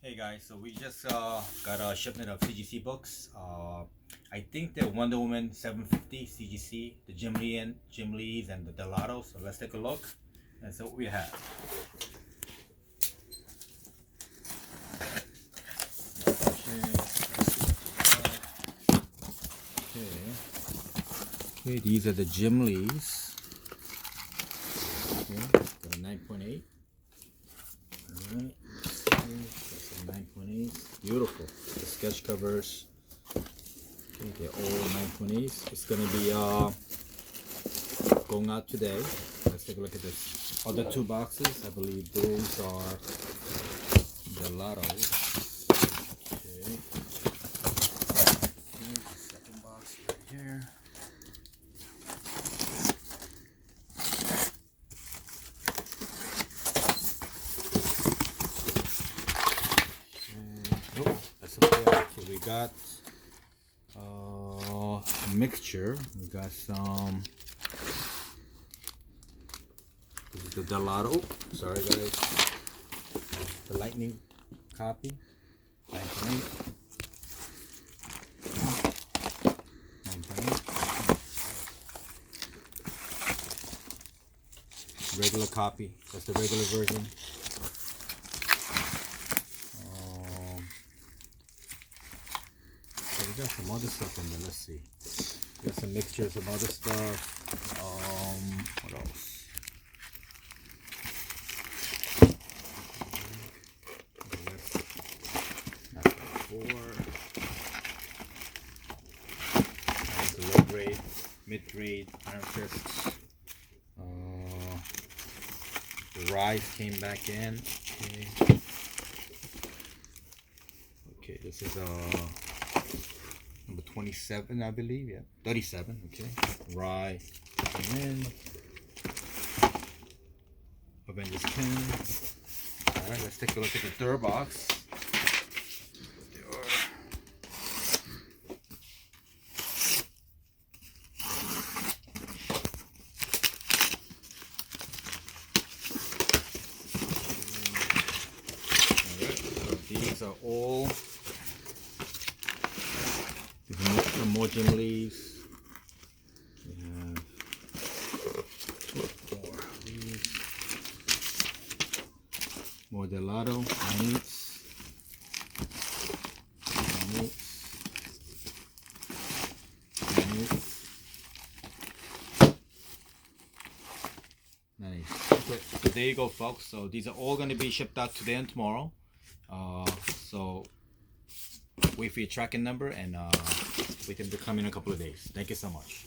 Hey guys, so we just got a shipment of CGC books. I think they're Wonder Woman 750 CGC, the Jim Lees and the Dell. So let's take a look. And so what we have. Okay, these are the Jim Lees. Okay, got a 9.8. Alright. 9.8, beautiful. The sketch covers, okay, they're all 9.8. It's gonna be going out today. Let's take a look at this other two boxes. I believe those are the Lottos. Okay. The second box right here. So we got a mixture. We got some. This is the Dell. Sorry guys. The lightning copy. 9.8. 9.8. Regular copy. That's the regular version. We got some other stuff in there. Let's see. We got some mixtures, some other stuff. What else? That's 4. That's the low grade, mid grade, iron fists. The Rise came back in. Okay. Okay, this is number 27, I believe. Yeah, 37. Okay. Rye came in. Avengers 10. All right, let's take a look at the third box. Alright, so these are all some more Jim Lees. We have more Dell 9.8s. Nice. Okay, so there you go, folks. So these are all going to be shipped out today and tomorrow. So wait for your tracking number and wait them to come in a couple of days. Thank you so much.